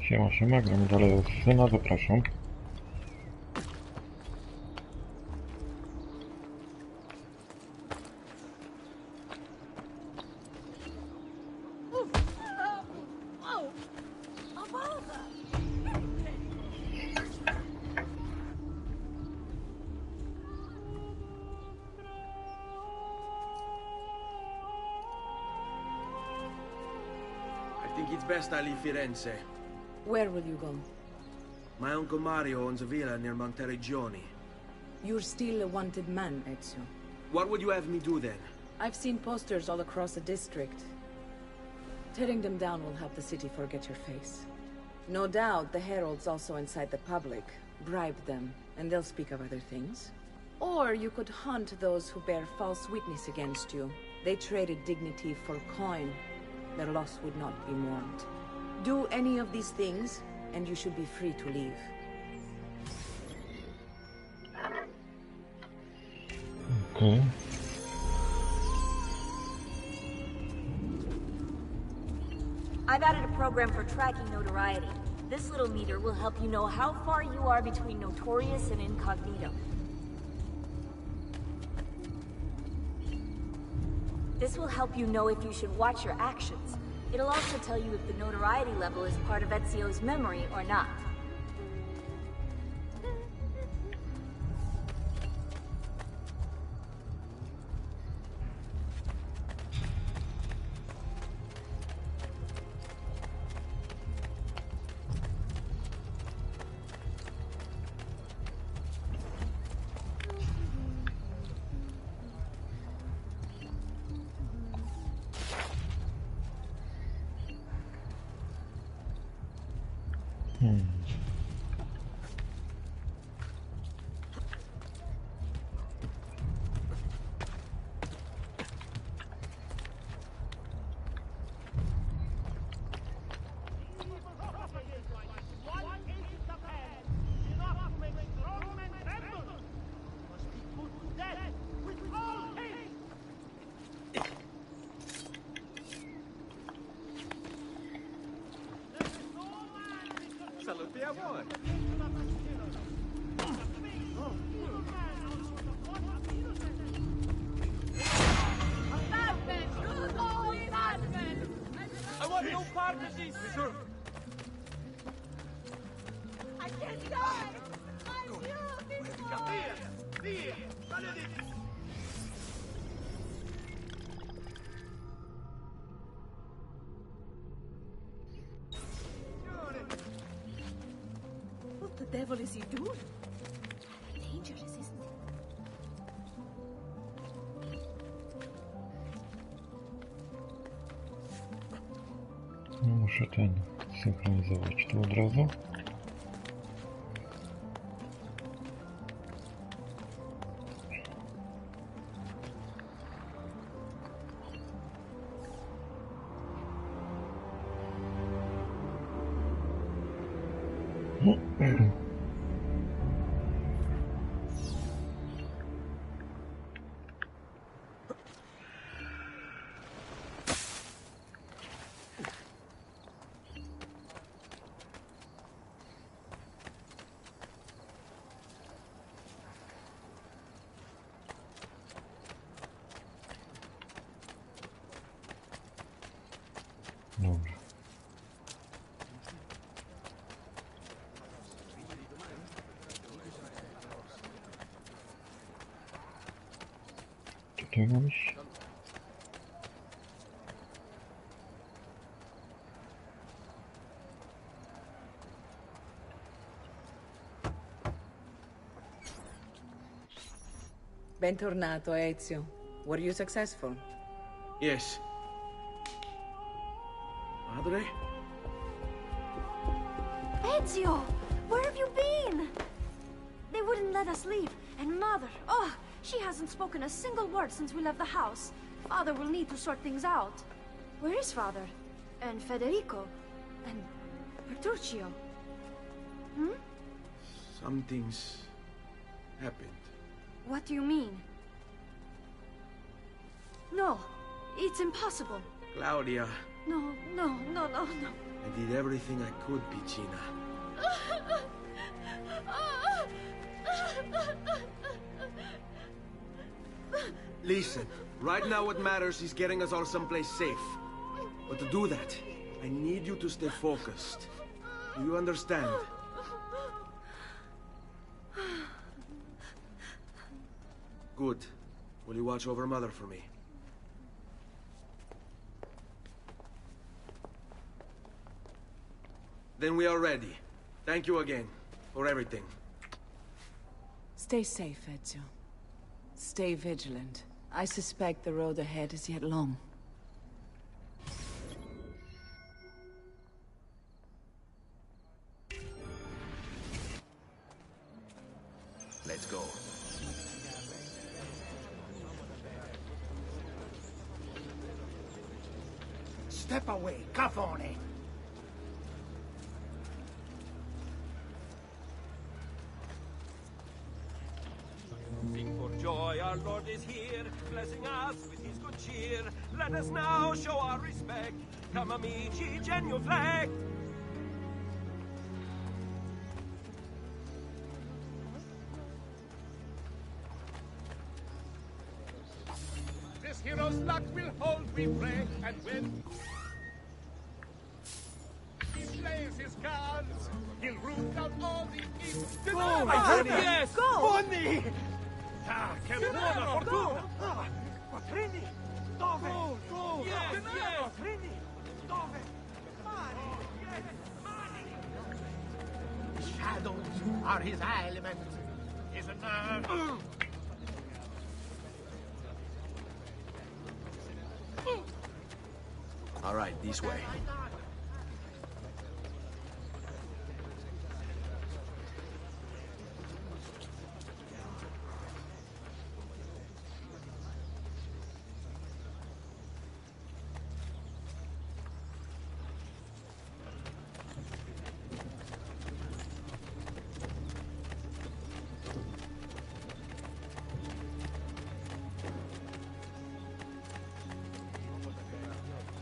Siema, siema, gramy dalej od syna, zapraszam. I think it's best I leave Firenze. Where will you go? My uncle Mario owns a villa near Monteregioni. You're still a wanted man, Ezio. What would you have me do then? I've seen posters all across the district. Tearing them down will help the city forget your face. No doubt the heralds also incite the public. Bribe them, and they'll speak of other things. Or you could hunt those who bear false witness against you. They traded dignity for coin. Their loss would not be mourned. Do any of these things, and you should be free to leave. Okay. I've added a program for tracking notoriety. This little meter will help you know how far you are between notorious and incognito. This will help you know if you should watch your actions. It'll also tell you if the notoriety level is part of Ezio's memory or not. I want no part of this! I can't die! I'm beautiful! Via! Maledetto! What the devil is he doing? Rather dangerous, isn't it? No, muszę ten synchronizować tu od razu. Dobra. Tutaj mam iść? Bentornato, Ezio. Were you successful? Yes. Padre? Ezio! Where have you been? They wouldn't let us leave. And Mother, oh, she hasn't spoken a single word since we left the house. Father will need to sort things out. Where is Father? And Federico? And Petruccio? Hmm? Something's happened. What do you mean? No, it's impossible. Claudia. No. I did everything I could, Piccina. Listen, right now what matters is getting us all someplace safe. But to do that, I need you to stay focused. Do you understand? Good. Will you watch over Mother for me? Then we are ready. Thank you again for everything. Stay safe, Ezio. Stay vigilant. I suspect the road ahead is yet long. Let's go. Step away, cafone! Sing for joy, our Lord is here, blessing us with his good cheer. Let us now show our respect. Come amici, genuflect. This hero's luck will hold, we pray, and when he plays his cards, he'll root out all the evil. Go, my friend! Yes! Go! Money! Ah, che buona fortuna! Quattrini! Dove? Go! Yes, yes! Quattrini! Dove? Mani! Yes, mani! The shadows are his element. His nerve. All right, this way.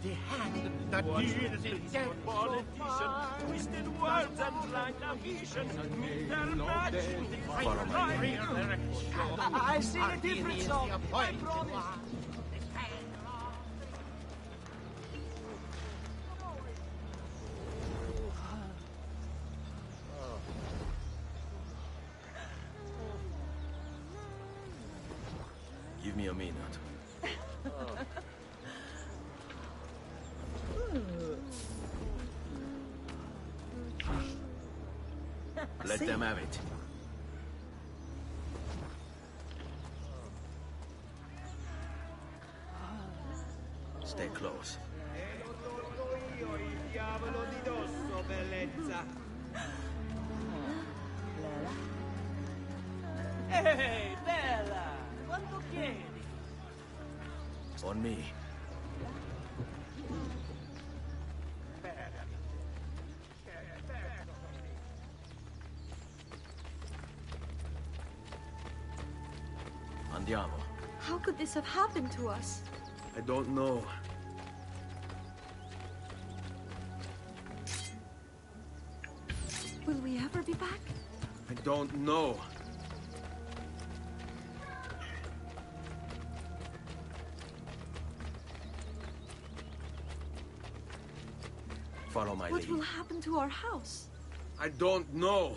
The hand that deals in death Politician, twisted words and blind ambition, meet their match with his right. I see a difference of I promise. Give me a minute. Let them have it. Stay close. Ehi, bella! Quanto chiedi? On me. Andiamo. How could this have happened to us? I don't know. Will we ever be back? I don't know. Follow my What lead. will happen to our house? I don't know.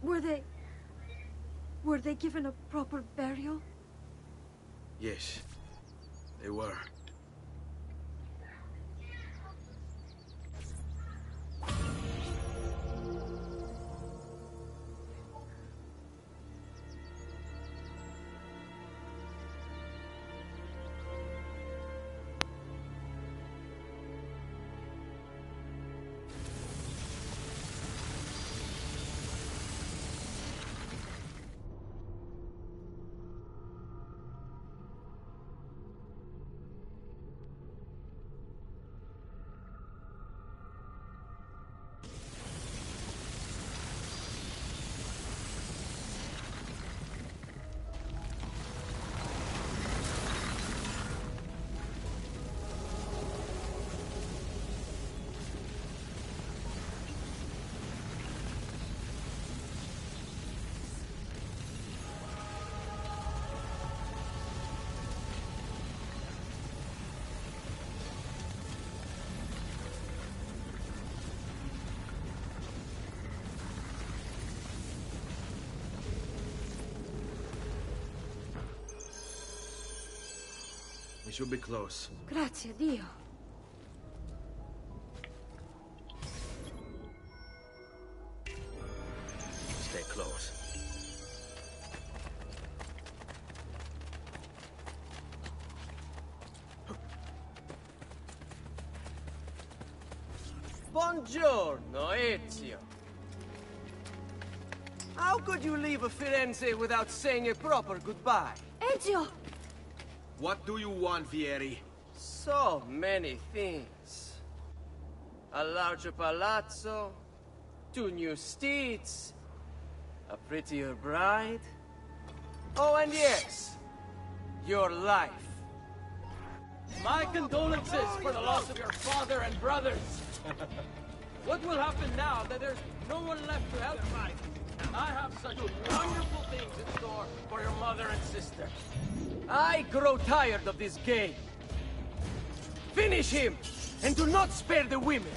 Were they given a proper burial? Yes, they were. We should be close. Grazie, Dio. Stay close. Buongiorno, Ezio. How could you leave a Firenze without saying a proper goodbye? Ezio! What do you want, Vieri? So many things. A larger palazzo, 2 new steeds, a prettier bride. Oh, and yes, your life. My condolences for the loss of your father and brothers. What will happen now that there's no one left to help me? I have such wonderful things in store for your mother and sister. I grow tired of this game. Finish him, and do not spare the women.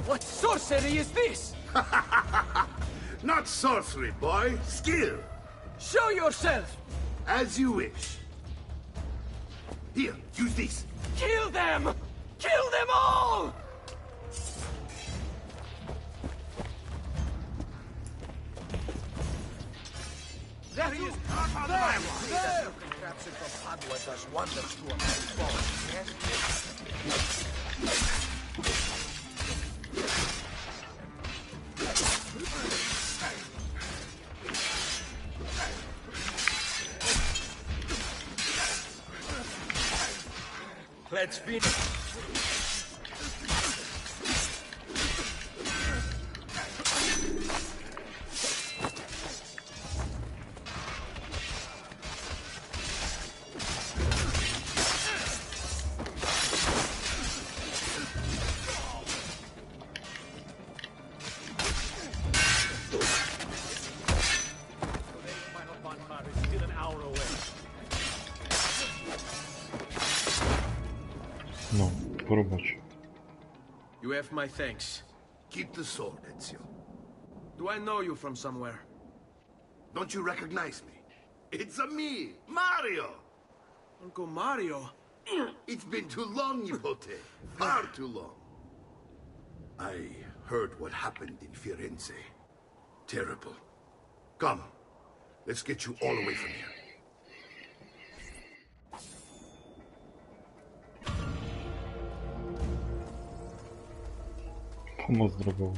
What sorcery is this? Not sorcery, boy. Skill. Show yourself! As you wish. Here, use this. Kill them! Kill them all! There he is! There! Contraption from Padua does wonders to a man's bones, yes? Let's finish. No, próbować. You have my thanks. Keep the sword, Ezio. Do I know you from somewhere? Don't you recognize me? It's a me, Mario! Uncle Mario? It's been too long, Nipote. Far too long. I heard what happened in Firenze. Terrible. Come, let's get you all away from here. Pomoc drogową.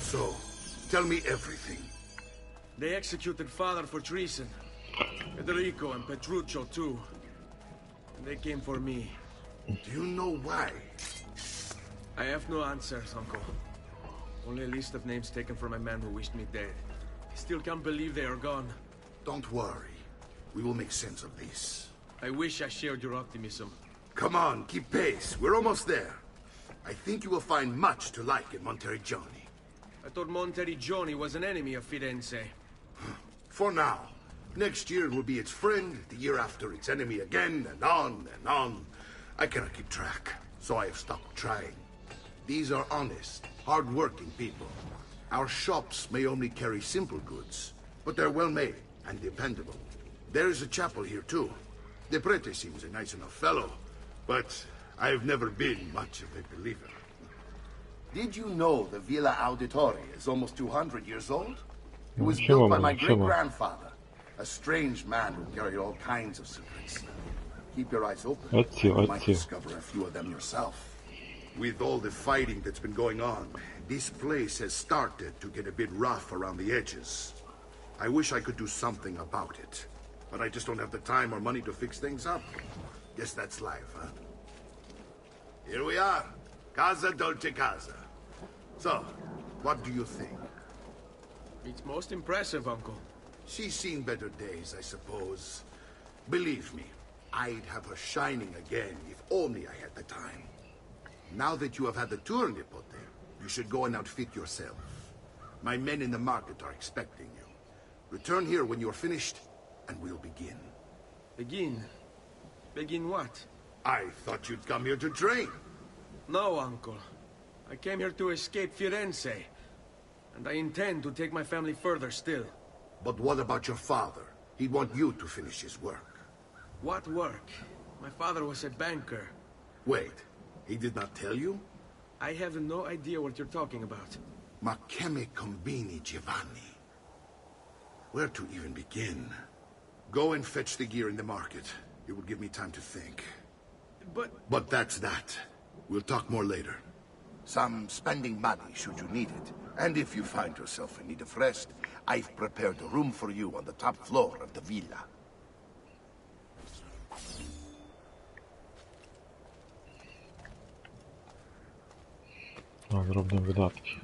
So, tell me everything. They executed father for treason. Federico and Petruccio too. And they came for me. Do you know why? I have no answers, Uncle. Only a list of names taken from a man who wished me dead. I still can't believe they are gone. Don't worry. We will make sense of this. I wish I shared your optimism. Come on, keep pace. We're almost there. I think you will find much to like in Monteriggioni. I thought Monteriggioni was an enemy of Firenze. For now. Next year it will be its friend, the year after its enemy again, and on and on. I cannot keep track, so I have stopped trying. These are honest, hard-working people. Our shops may only carry simple goods, but they're well-made and dependable. There is a chapel here, too. The prete seems a nice enough fellow, but I've never been much of a believer. Did you know the Villa Auditore is almost 200 years old? It was built by my great-grandfather, a strange man who carried all kinds of secrets. Keep your eyes open. You might discover a few of them yourself. With all the fighting that's been going on, this place has started to get a bit rough around the edges. I wish I could do something about it, but I just don't have the time or money to fix things up. Guess that's life, huh? Here we are. Casa Dolce Casa. So, what do you think? It's most impressive, Uncle. She's seen better days, I suppose. Believe me, I'd have her shining again if only I had the time. Now that you have had the tour, Nipote, you should go and outfit yourself. My men in the market are expecting you. Return here when you're finished, and we'll begin. Begin? Begin what? I thought you'd come here to train. No, Uncle. I came here to escape Firenze, and I intend to take my family further still. But what about your father? He'd want you to finish his work. What work? My father was a banker. Wait, he did not tell you? I have no idea what you're talking about. Ma che me combini, Giovanni? Where to even begin? Go and fetch the gear in the market. It will give me time to think. But that's that. We'll talk more later. Some spending money should you need it. And if you find yourself in need of rest, I've prepared a room for you on the top floor of the villa. Drobne wydatki.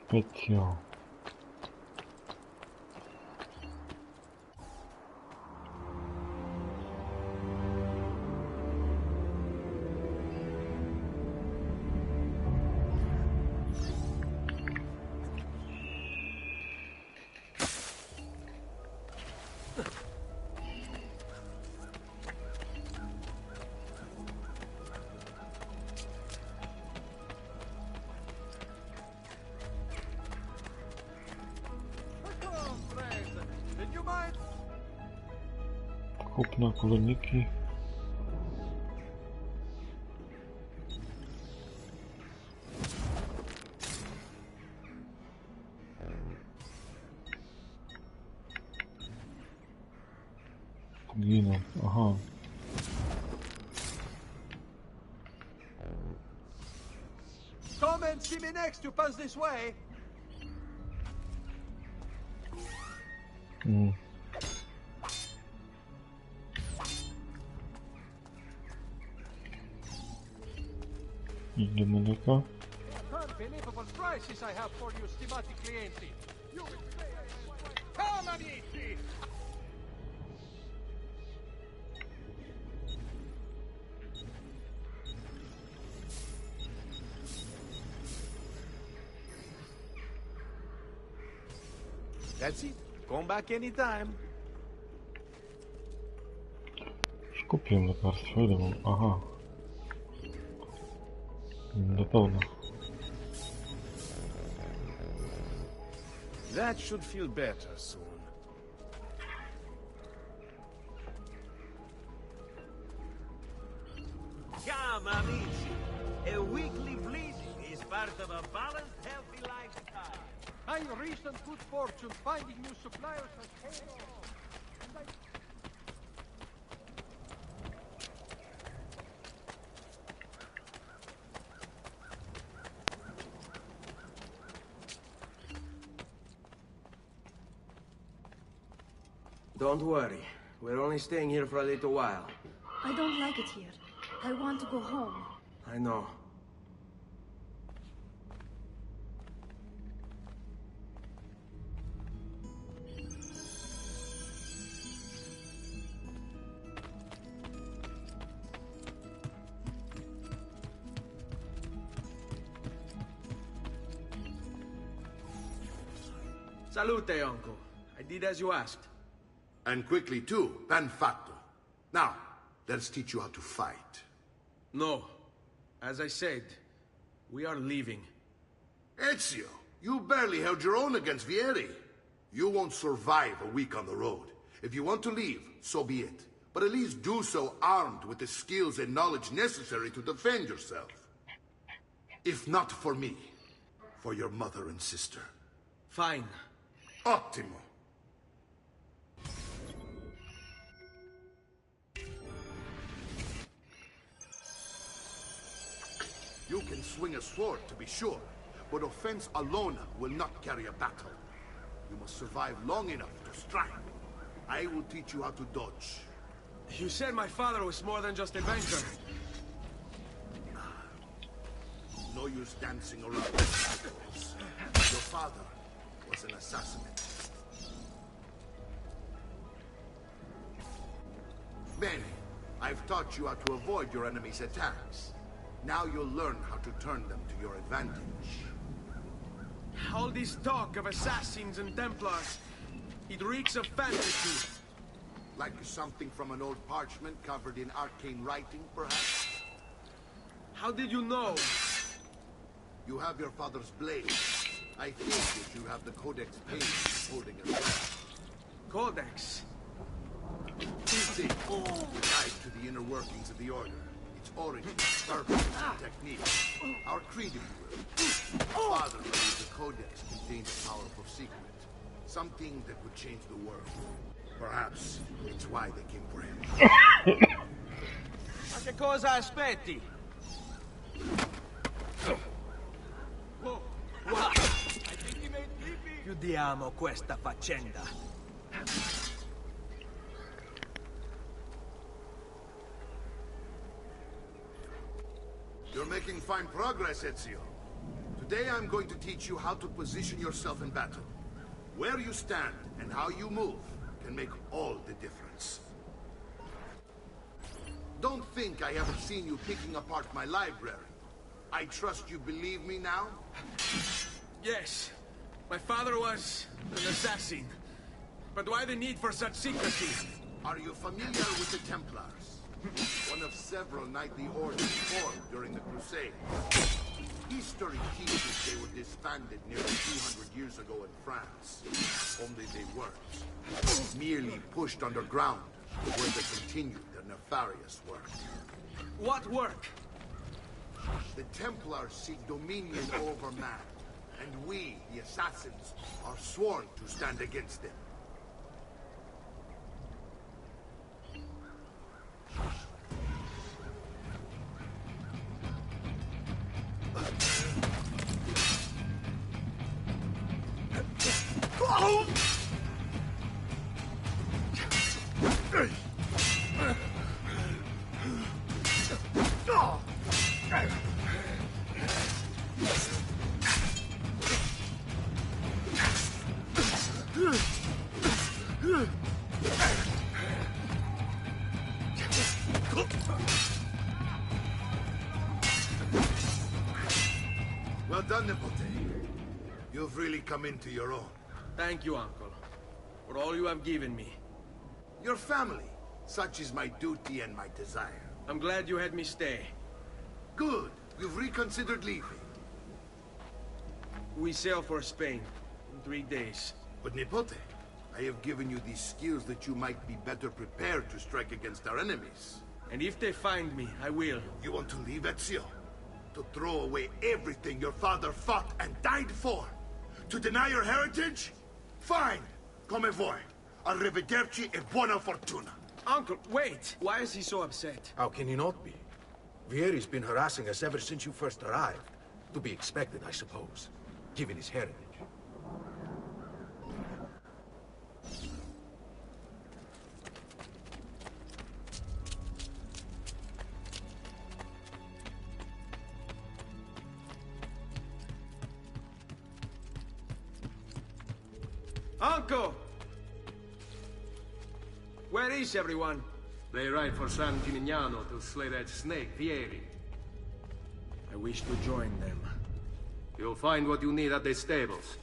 Petio. Kupna koloniki. Giną, aha. Come and see me next to pass this way. Unbelievable prices I have for you, stimati clienti. You will say I am... Come, amici! That's it. Come back anytime. Kupiłem lekarstwo, ile mam? Aha. Do pełna. That should feel better soon. Come, amici. A weekly bleeding is part of a balanced, healthy lifestyle. My recent good fortune finding new suppliers has paid off. Don't worry. We're only staying here for a little while. I don't like it here. I want to go home. I know. Salute, Uncle. I did as you asked. And quickly too, ben fatto. Now, let's teach you how to fight. No. As I said, we are leaving. Ezio, you barely held your own against Vieri. You won't survive a week on the road. If you want to leave, so be it. But at least do so armed with the skills and knowledge necessary to defend yourself. If not for me, for your mother and sister. Fine. Ottimo. You can swing a sword, to be sure, but offense alone will not carry a battle. You must survive long enough to strike. I will teach you how to dodge. You said my father was more than just a banker. No use dancing around obstacles. Your father was an assassin. Bene, I've taught you how to avoid your enemy's attacks. Now you'll learn how to turn them to your advantage. All this talk of assassins and Templars, it reeks of fantasy. Like something from an old parchment covered in arcane writing, perhaps? How did you know? You have your father's blade. I think that you have the Codex page holding it. Codex? Easy. Guide to the inner workings of the Order. Its origin, purpose, and technique. Our creed, if you will. Father believes the Codex contains a powerful secret. Something that would change the world. Perhaps it's why they came for him. Ma che cosa aspetti? Whoa. I think he made creepy. Chiudiamo questa faccenda. You're making fine progress, Ezio. Today I'm going to teach you how to position yourself in battle. Where you stand and how you move can make all the difference. Don't think I haven't seen you picking apart my library. I trust you believe me now? Yes, my father was an assassin. But why the need for such secrecy? Are you familiar with the Templars? One of several knightly orders formed during the Crusade. History teaches they were disbanded nearly 200 years ago in France. Only they weren't. Merely pushed underground, where they continued their nefarious work. What work? The Templars seek dominion over man, and we, the assassins, are sworn to stand against them. Well done, Nipote. You've really come into your own. Thank you, Uncle, for all you have given me. Your family. Such is my duty and my desire. I'm glad you had me stay. Good. You've reconsidered leaving. We sail for Spain in 3 days. But Nipote, I have given you these skills that you might be better prepared to strike against our enemies. And if they find me, I will. You want to leave, Ezio? To throw away everything your father fought and died for? To deny your heritage? Fine. Come vuoi. Arrivederci e buona fortuna. Uncle, wait! Why is he so upset? How can he not be? Vieri's been harassing us ever since you first arrived. To be expected, I suppose, given his heritage. Uncle! Where is everyone? They ride for San Gimignano to slay that snake, Vieri. I wish to join them. You'll find what you need at the stables.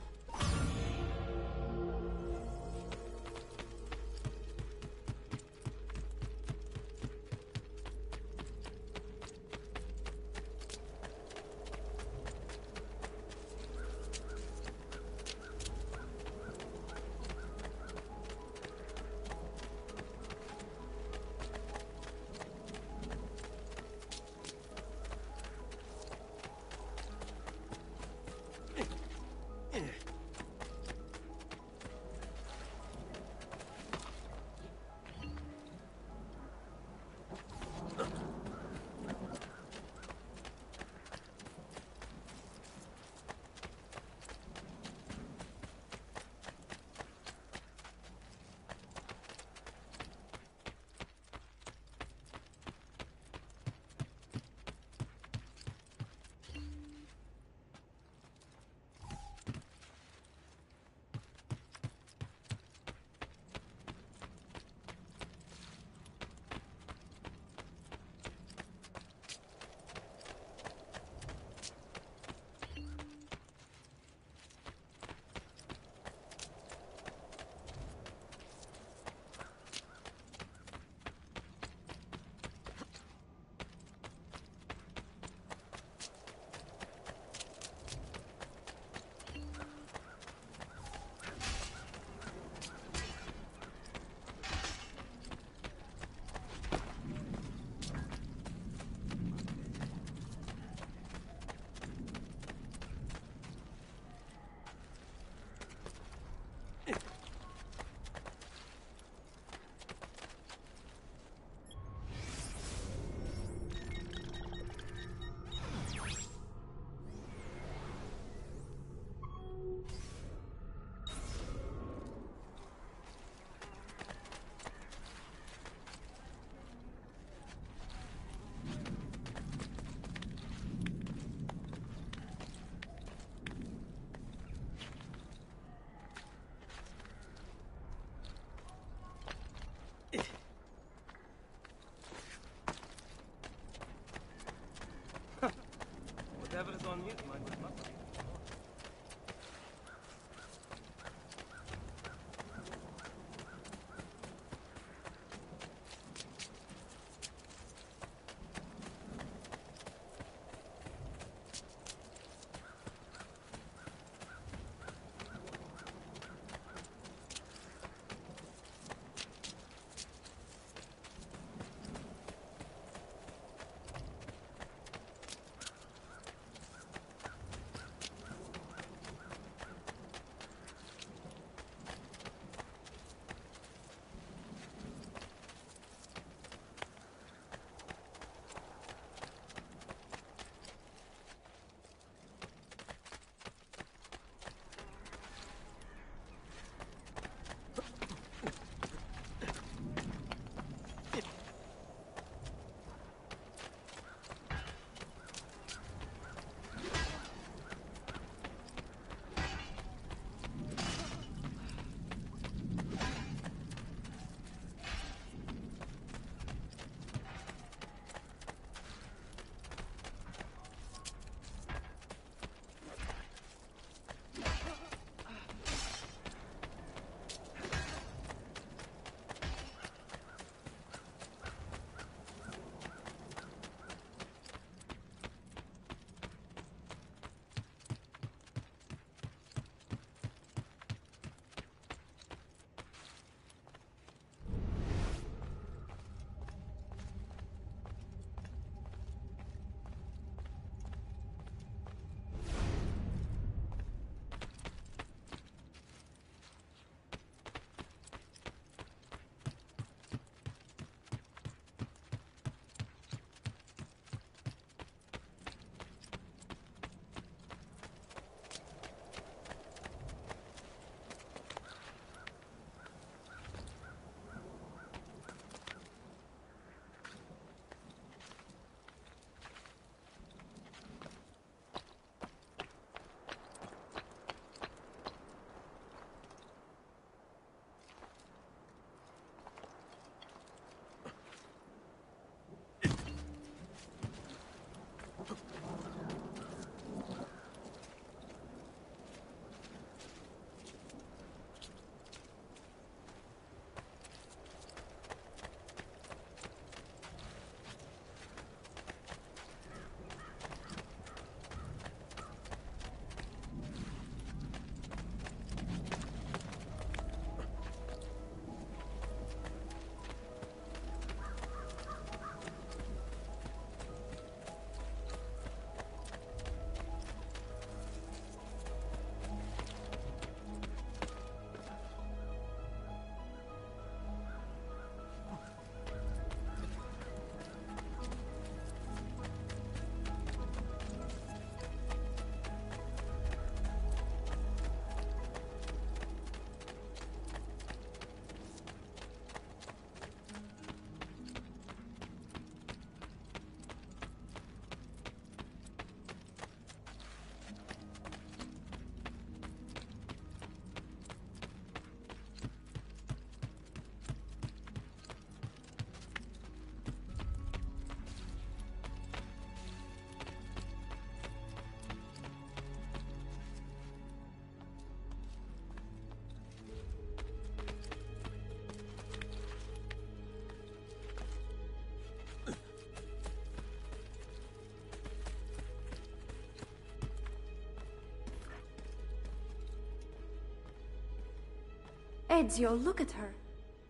Ezio, look at her.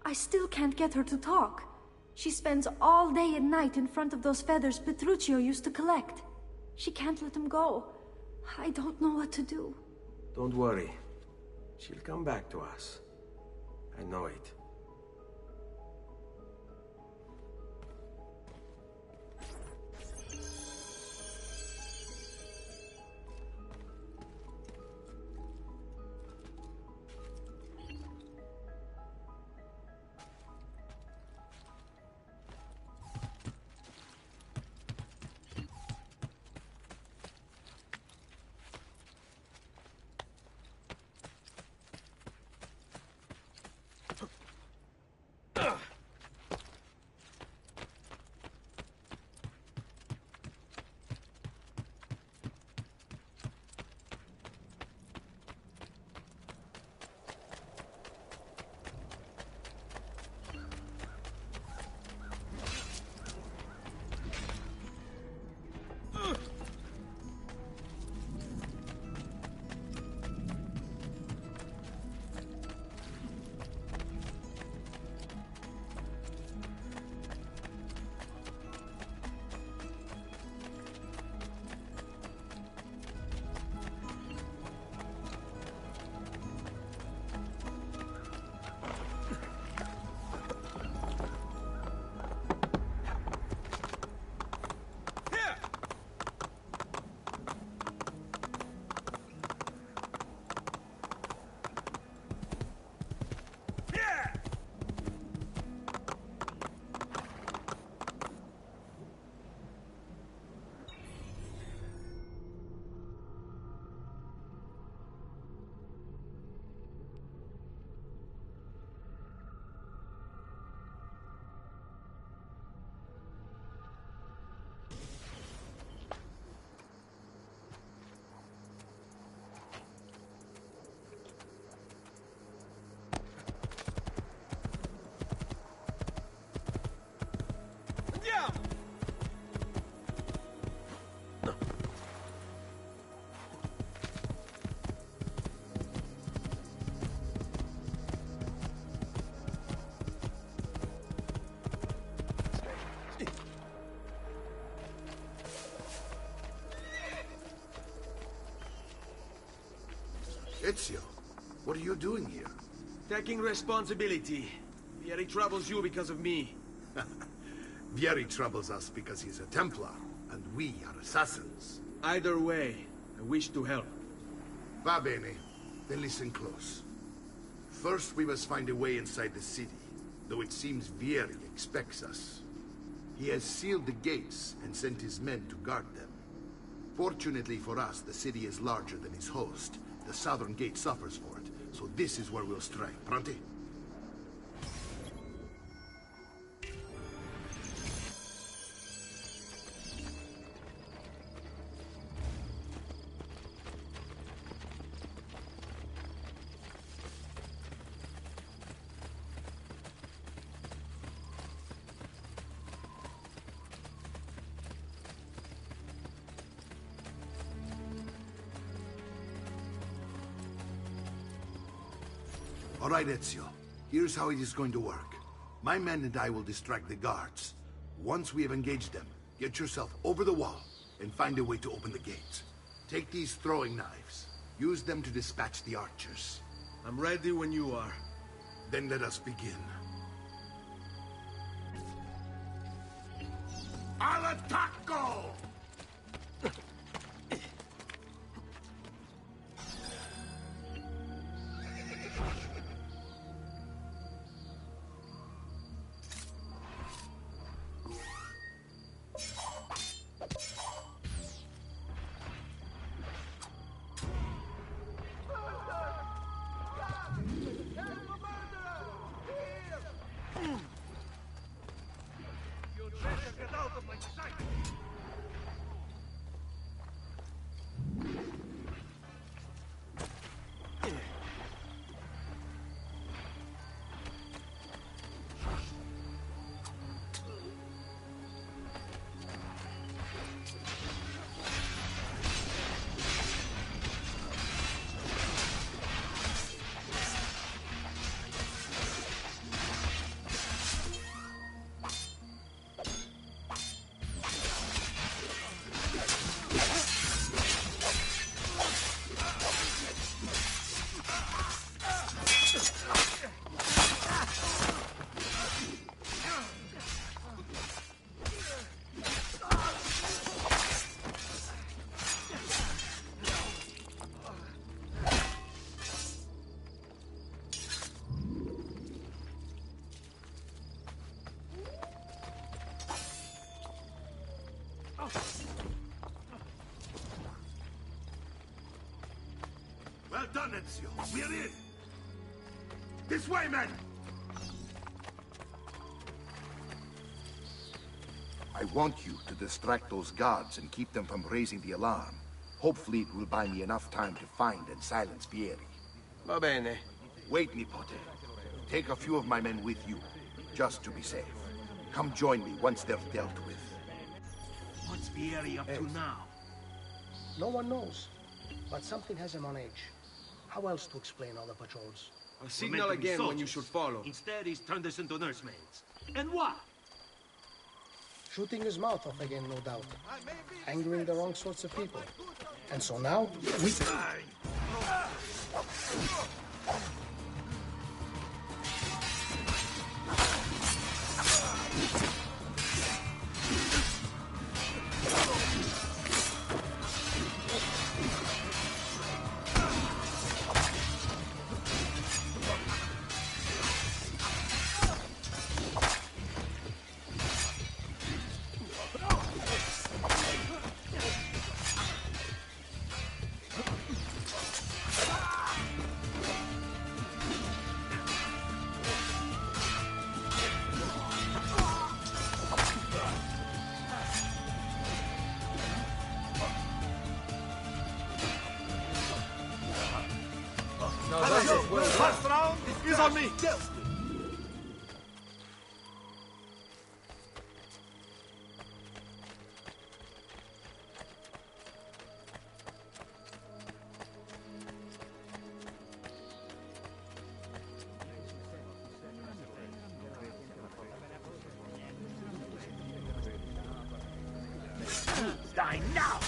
I still can't get her to talk. She spends all day and night in front of those feathers Petruchio used to collect. She can't let them go. I don't know what to do. Don't worry. She'll come back to us. I know it. Ezio, what are you doing here? Taking responsibility. Vieri troubles you because of me. Vieri troubles us because he's a Templar, and we are assassins. Either way, I wish to help. Va bene. Then listen close. First, we must find a way inside the city, though it seems Vieri expects us. He has sealed the gates and sent his men to guard them. Fortunately for us, the city is larger than its host. The southern gate suffers for it, so this is where we'll strike. Pronti? All right, Ezio. Here's how it is going to work. My men and I will distract the guards. Once we have engaged them, get yourself over the wall and find a way to open the gates. Take these throwing knives. Use them to dispatch the archers. I'm ready when you are. Then let us begin. Al attacco! Ezio. We're in. This way, men! I want you to distract those guards and keep them from raising the alarm. Hopefully it will buy me enough time to find and silence Vieri. Va bene. Wait, Nipote. Take a few of my men with you, just to be safe. Come join me once they're dealt with. What's Vieri up to now? No one knows, but something has him on edge. How else to explain all the patrols? I'll signal again when you should follow. Instead, he's turned us into nursemaids. And what? Shooting his mouth off again, no doubt. Angering the wrong sorts of people. And so now, we... First round is on me. Die now.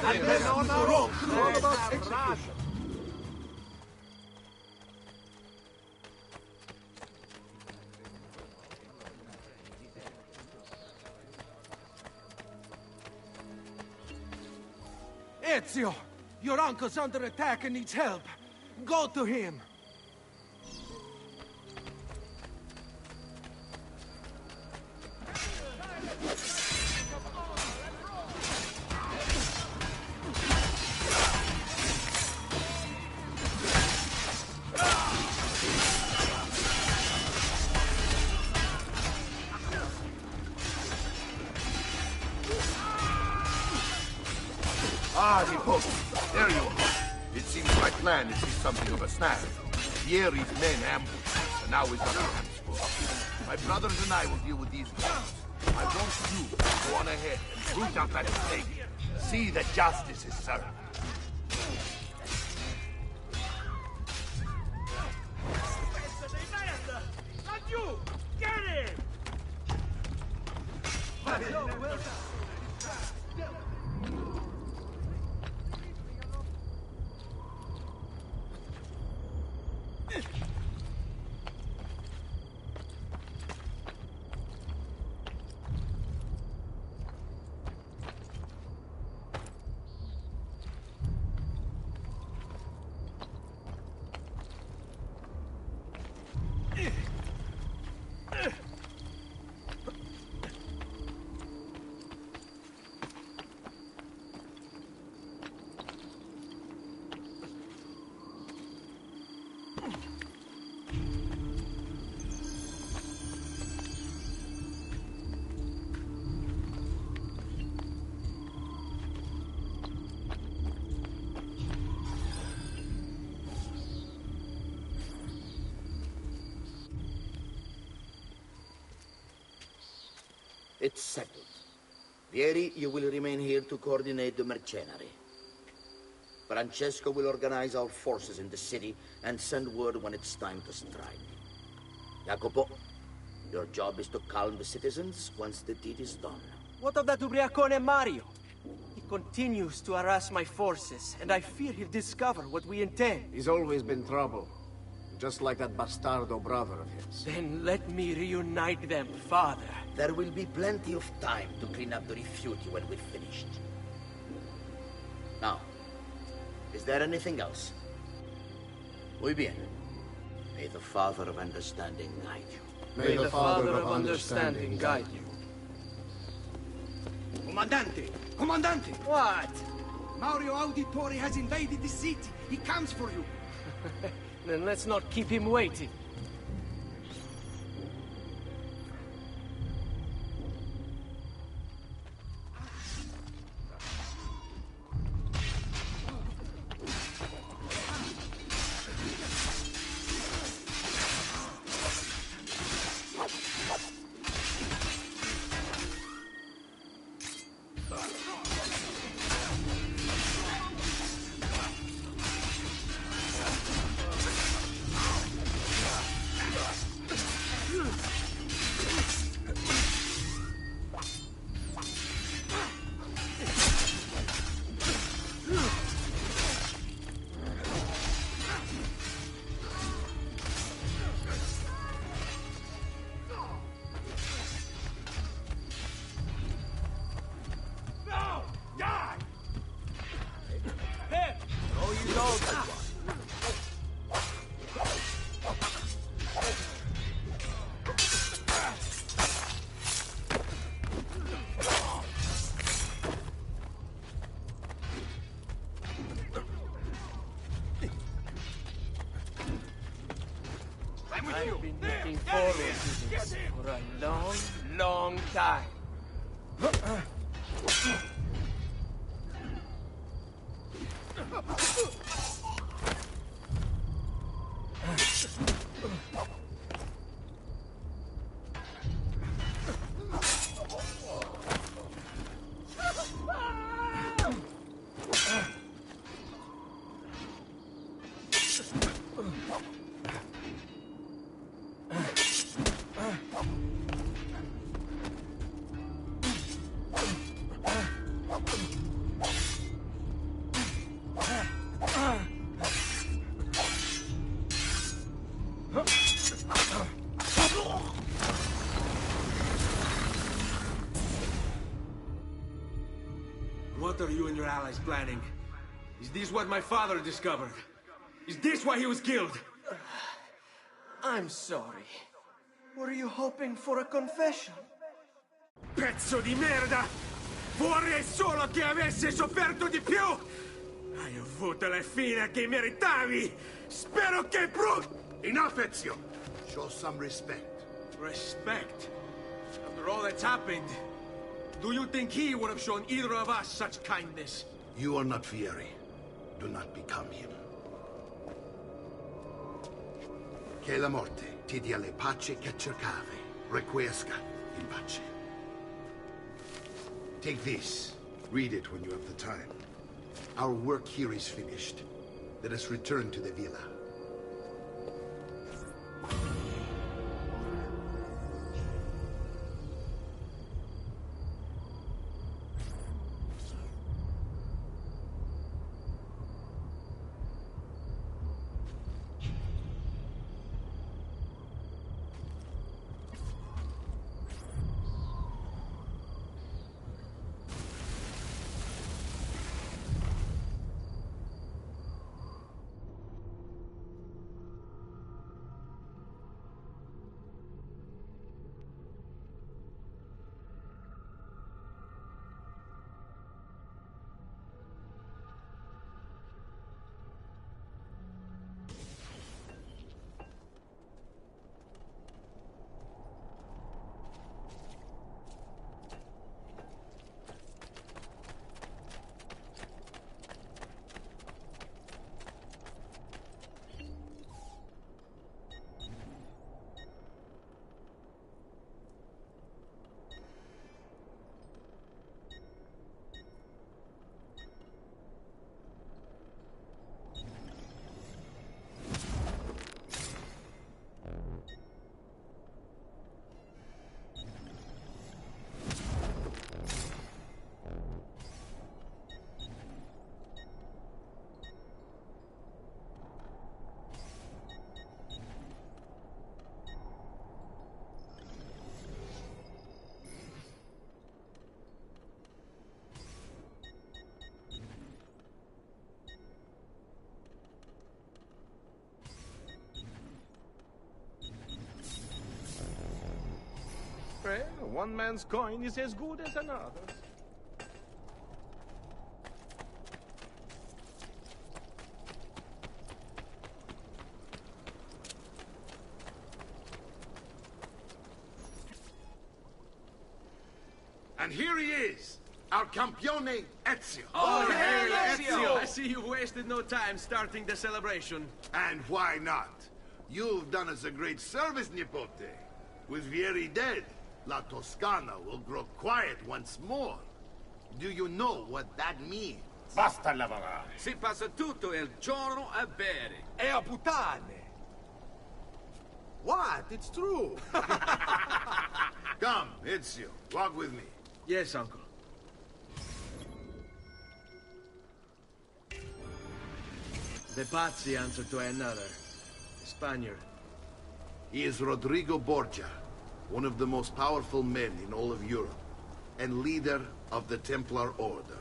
And then on the road, all about execution. Ezio! Your uncle's under attack and needs help. Go to him. Ah, Nipote, there you are. It seems my plan is something of a snag. Vieri's men ambushed us, and now we've got our hands full. My brothers and I will deal with these guys. I want you to go on ahead and root out that snake. See that justice is served. Not you! Get him! It's settled. Vieri, you will remain here to coordinate the mercenary. Francesco will organize our forces in the city and send word when it's time to strike. Jacopo, your job is to calm the citizens once the deed is done. What of that ubriacone Mario? continues to harass my forces, and I fear he'll discover what we intend. He's always been trouble. Just like that bastardo brother of his. Then let me reunite them, father. There will be plenty of time to clean up the refugee when we're finished. Now, is there anything else? Muy bien. May the Father of Understanding guide you. May the Father of Understanding guide you. Comandante! Comandante! What? Mario Auditore has invaded the city. He comes for you. Then let's not keep him waiting. I've been looking forward to this for a long, long time. What are you and your allies planning? Is this what my father discovered? Is this why he was killed? I'm sorry. Were you hoping for a confession? Pezzo di merda! Vorrei solo che avessi sofferto di più! Hai avuto la fine che meritavi! Spero che Enough, Ezio! Show some respect. Respect? After all that's happened, do you think he would have shown either of us such kindness? You are not Fieri. Do not become him. Che la morte ti dia le pace che cercavi. Requiesca in pace. Take this. Read it when you have the time. Our work here is finished. Let us return to the villa. one man's coin is as good as another's. And here he is, our campione Ezio. Oh, hey, Ezio! I see you've wasted no time starting the celebration. And why not? You've done us a great service, Nipote. With Vieri dead, La Toscana will grow quiet once more. Do you know what that means? Basta lavorare. Si passa tutto il giorno a bere. E a puttane! What? It's true! Come, Ezio, walk with me. Yes, uncle. The Pazzi answer to another. Spaniard. He is Rodrigo Borgia, one of the most powerful men in all of Europe, and leader of the Templar Order.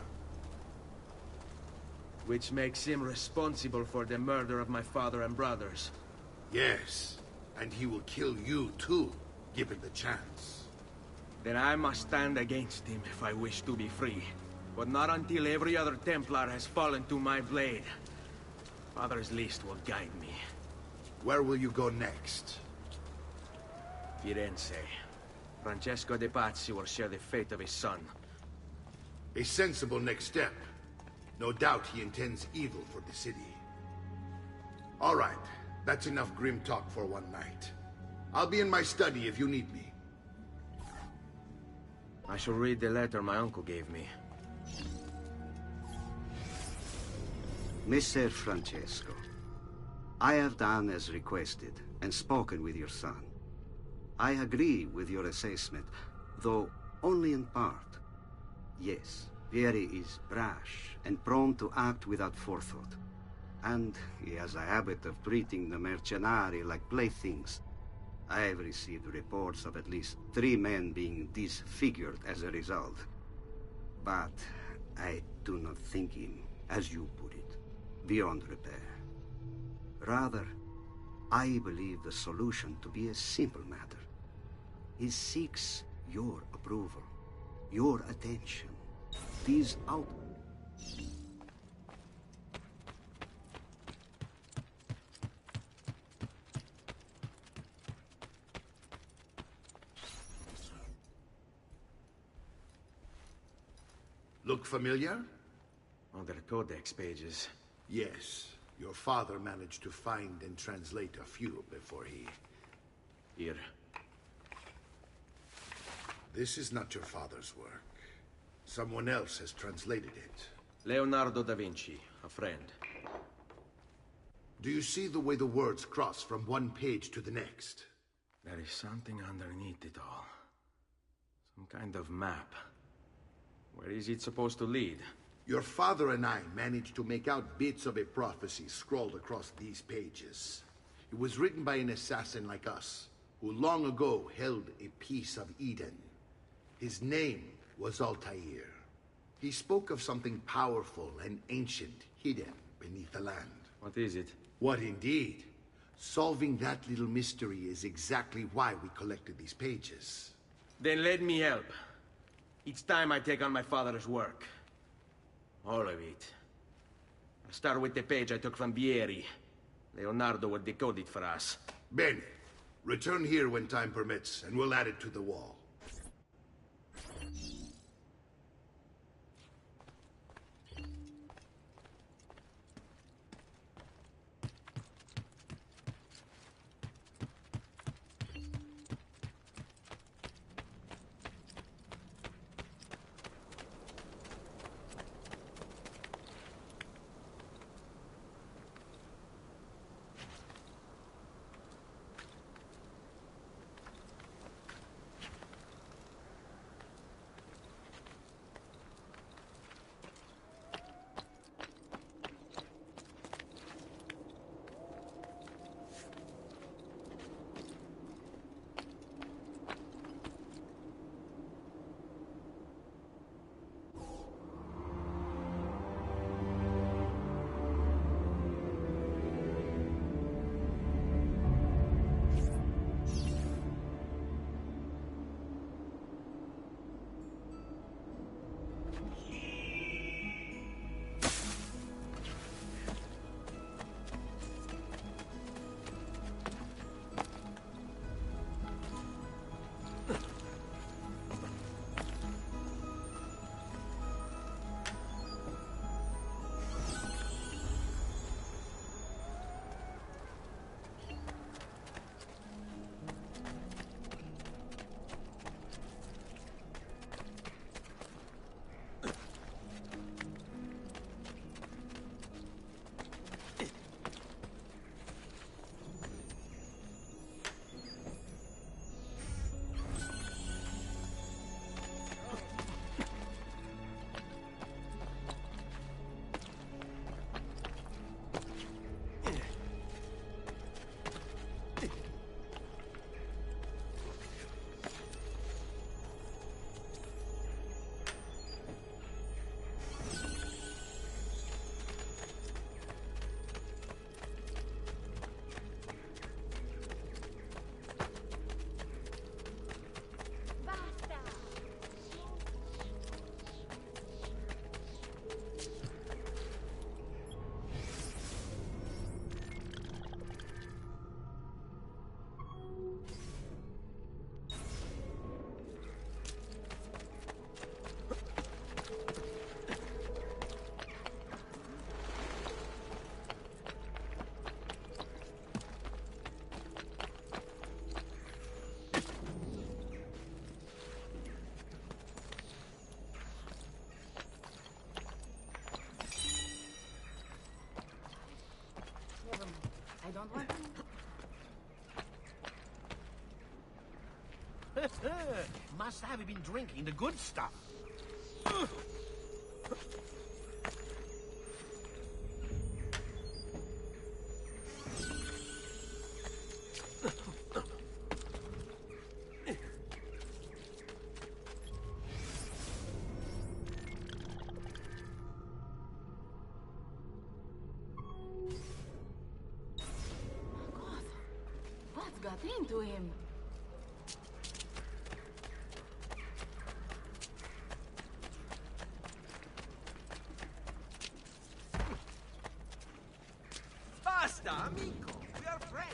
Which makes him responsible for the murder of my father and brothers. Yes, and he will kill you too, given the chance. Then I must stand against him if I wish to be free. But not until every other Templar has fallen to my blade. Father's list will guide me. Where will you go next? Firenze. Francesco de Pazzi will share the fate of his son. A sensible next step. No doubt he intends evil for the city. All right, that's enough grim talk for one night. I'll be in my study if you need me. I shall read the letter my uncle gave me. Messer Francesco, I have done as requested and spoken with your son. I agree with your assessment, though only in part. Yes, Vieri is brash and prone to act without forethought. And he has a habit of treating the mercenari like playthings. I have received reports of at least 3 men being disfigured as a result. But I do not think him, as you put it, beyond repair. Rather, I believe the solution to be a simple matter. He seeks your approval, your attention. These out... Look familiar? On their codex pages. Yes. Your father managed to find and translate a few before he... Here. This is not your father's work. Someone else has translated it. Leonardo da Vinci, a friend. Do you see the way the words cross from one page to the next? There is something underneath it all. Some kind of map. Where is it supposed to lead? Your father and I managed to make out bits of a prophecy scrawled across these pages. It was written by an assassin like us, who long ago held a piece of Eden. His name was Altair. He spoke of something powerful and ancient hidden beneath the land. What is it? What indeed? Solving that little mystery is exactly why we collected these pages. Then let me help. Each time I take on my father's work. All of it. I'll start with the page I took from Vieri. Leonardo will decode it for us. Bene. Return here when time permits, and we'll add it to the wall. I don't want Must have been drinking the good stuff. What got into him? Basta, amico. We are friends.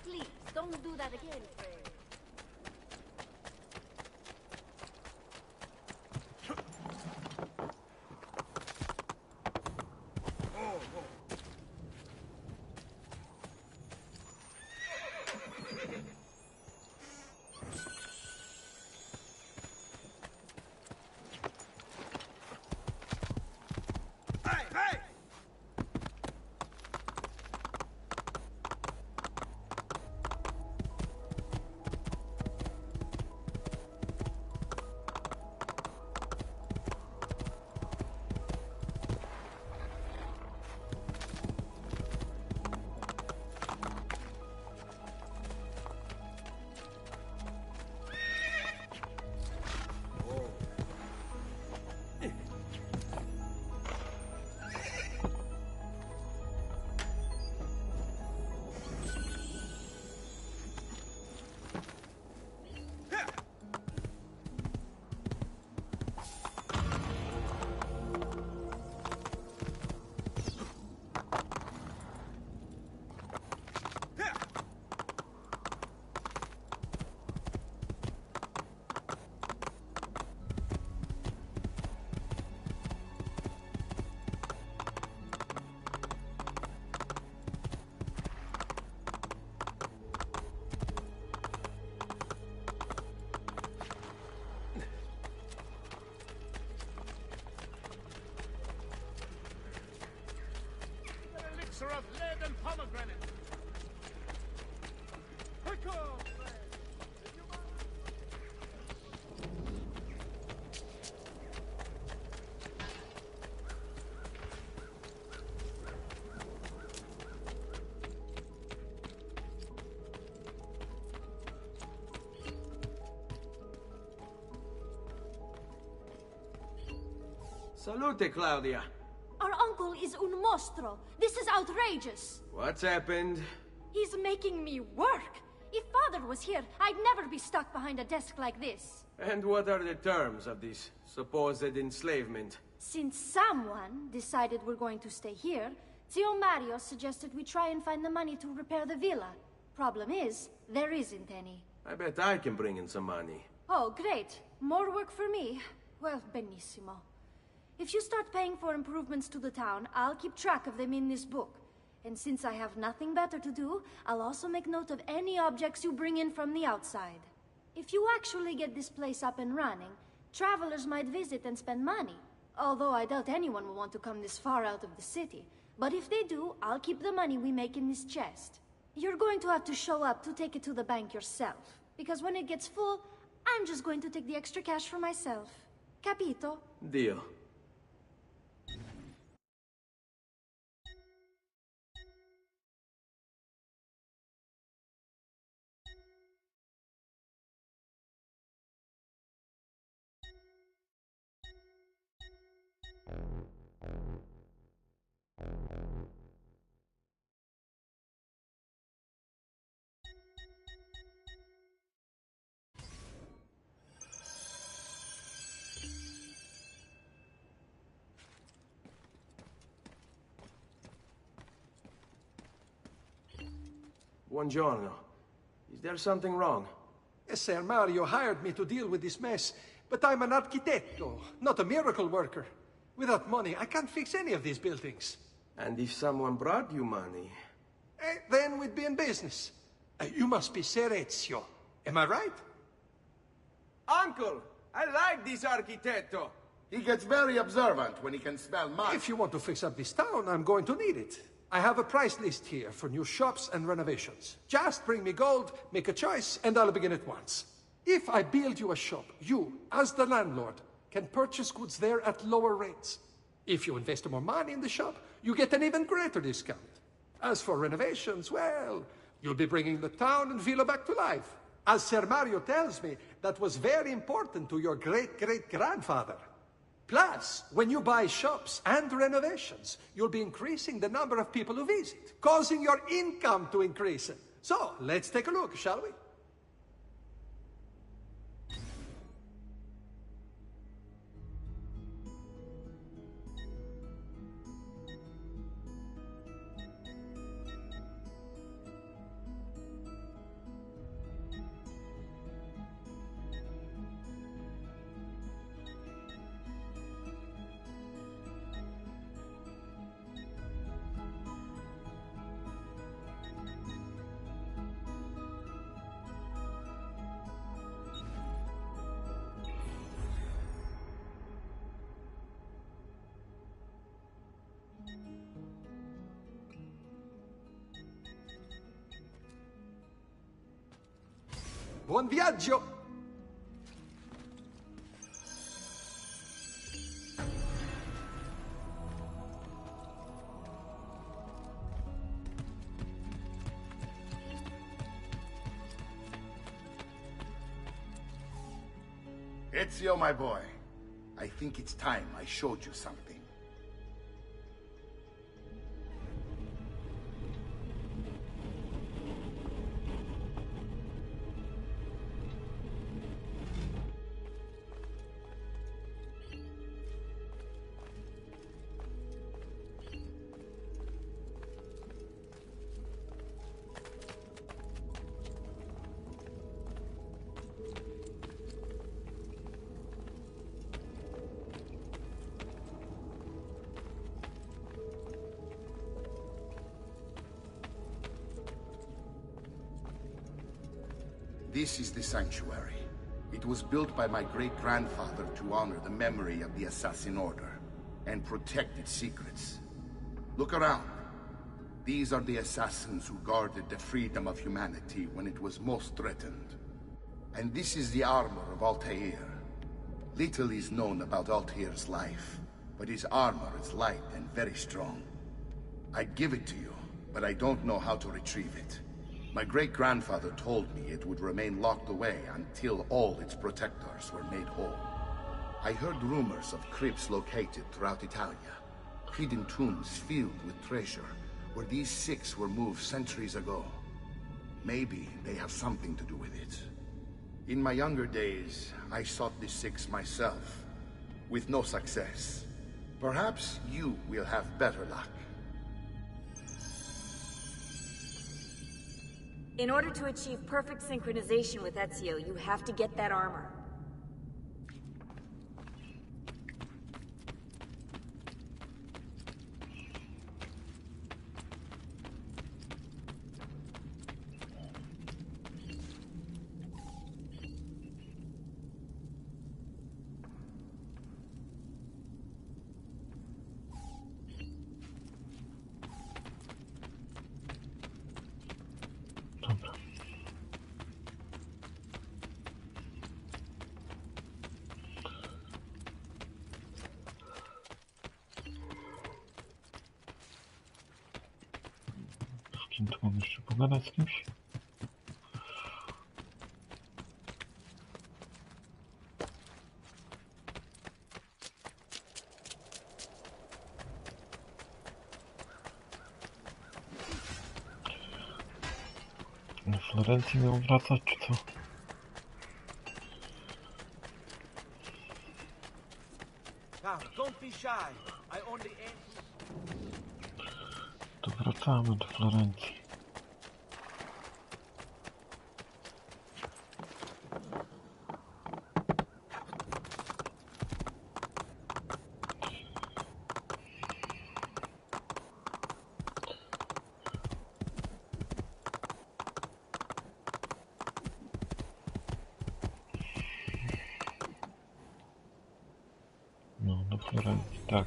Please, don't do that again, Fred. Of lead and pomegranate. Salute, Claudia. Our uncle is un mostro. This is outrageous. What's happened? He's making me work. If Father was here, I'd never be stuck behind a desk like this. And what are the terms of this supposed enslavement? Since someone decided we're going to stay here, Zio Mario suggested we try and find the money to repair the villa. Problem is, there isn't any. I bet I can bring in some money. Oh, great. More work for me. Well, benissimo. If you start paying for improvements to the town, I'll keep track of them in this book. And since I have nothing better to do, I'll also make note of any objects you bring in from the outside. If you actually get this place up and running, travelers might visit and spend money. Although I doubt anyone will want to come this far out of the city. But if they do, I'll keep the money we make in this chest. You're going to have to show up to take it to the bank yourself. Because when it gets full, I'm just going to take the extra cash for myself. Capito? Deal. Buongiorno. Is there something wrong? Yes, Sir Mario hired me to deal with this mess, but I'm an architetto, not a miracle worker. Without money, I can't fix any of these buildings. And if someone brought you money? Then we'd be in business. You must be Ser Ezio. Am I right? Uncle, I like this architetto. He gets very observant when he can smell mud. If you want to fix up this town, I'm going to need it. I have a price list here for new shops and renovations. Just bring me gold, make a choice, and I'll begin at once. If I build you a shop, you, as the landlord, can purchase goods there at lower rates. If you invest more money in the shop, you get an even greater discount. As for renovations, well, you'll be bringing the town and villa back to life. As Sir Mario tells me, that was very important to your great-great-grandfather. Plus, when you buy shops and renovations, you'll be increasing the number of people who visit, causing your income to increase. So, let's take a look, shall we? Buon viaggio! Ezio, my boy. I think it's time I showed you something. This is the sanctuary. It was built by my great-grandfather to honor the memory of the Assassin Order and protect its secrets. Look around. These are the assassins who guarded the freedom of humanity when it was most threatened. And this is the armor of Altair. Little is known about Altair's life, but his armor is light and very strong. I'd give it to you, but I don't know how to retrieve it. My great-grandfather told me it would remain locked away until all its protectors were made whole. I heard rumors of crypts located throughout Italia, hidden tombs filled with treasure, where these six were moved centuries ago. Maybe they have something to do with it. In my younger days, I sought the six myself, with no success. Perhaps you will have better luck. In order to achieve perfect synchronization with Ezio, you have to get that armor. Tu mam jeszcze pogadać z kimś. Do Florencji miał wracać, czy co? To wracamy do Florencji. do Florencji, tak.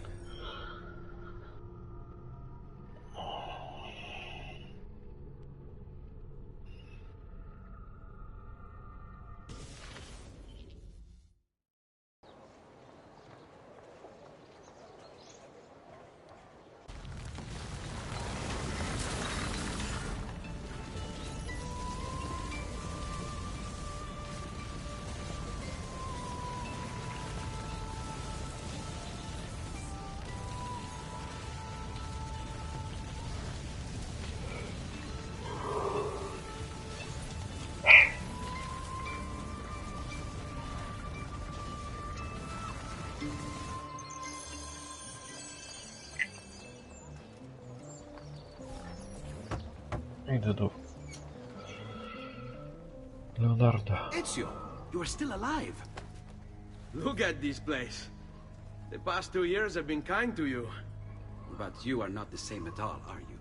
Idę do Leonarda. Ezio, you are still alive. Look at this place. The past 2 years have been kind to you. But you are not the same at all, are you?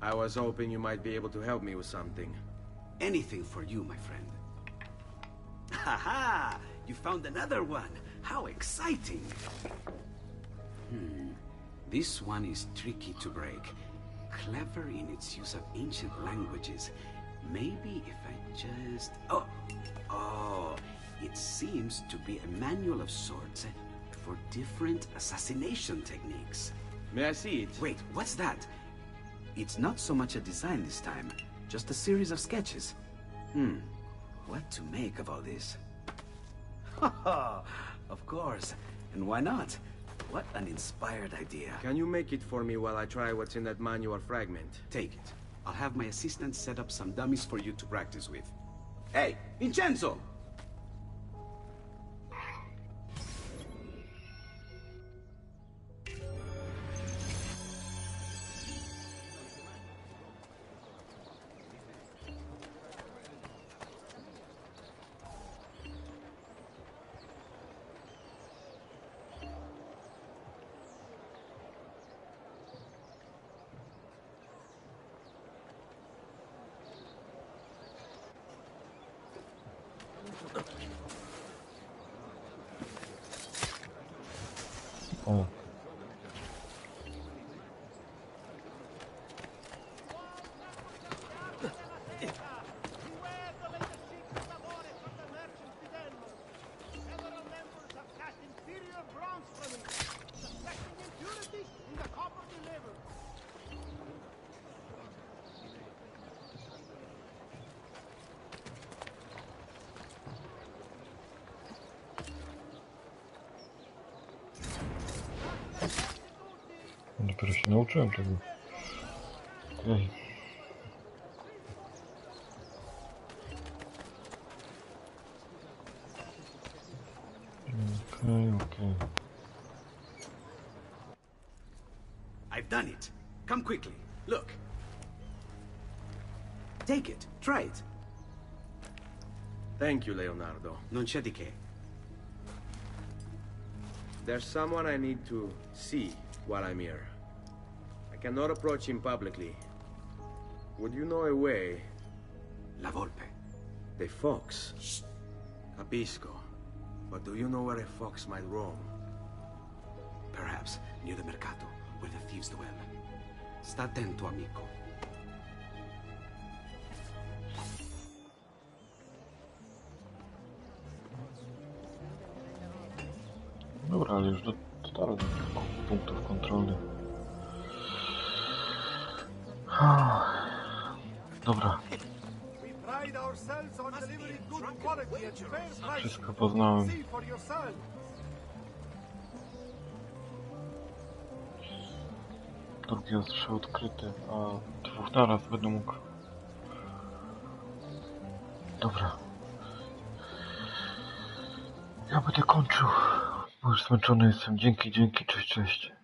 I was hoping you might be able to help me with something. Anything for you, my friend. Haha! You found another one! How exciting! This one is tricky to break. Clever in its use of ancient languages. Maybe if I just... Oh, it seems to be a manual of sorts for different assassination techniques. May I see it? Wait, what's that? It's not so much a design this time, just a series of sketches. What to make of all this? Of course, and why not? What an inspired idea. Can you make it for me while I try what's in that manual fragment? Take it. I'll have my assistant set up some dummies for you to practice with. Hey, Vincenzo! O. Dopiero się nauczyłem tego. Okej. Okej. I've done it. Come quickly. Look. Take it. Try it. Thank you, Leonardo. Non c'è di che. There's someone I need to see while I'm here. I cannot approach him publicly. Would you know a way? La Volpe. The fox. Shh. Capisco. But do you know where a fox might roam? Perhaps near the mercato, where the thieves dwell. Sta attento, amico. Dobra, ale już dotarłem do punktów kontrolnych. Dobra. Wszystko poznałem. Drugi ostrzał odkryty, a 2 naraz będę mógł. Dobra. Ja będę kończył, bo już zmęczony jestem. Dzięki, cześć.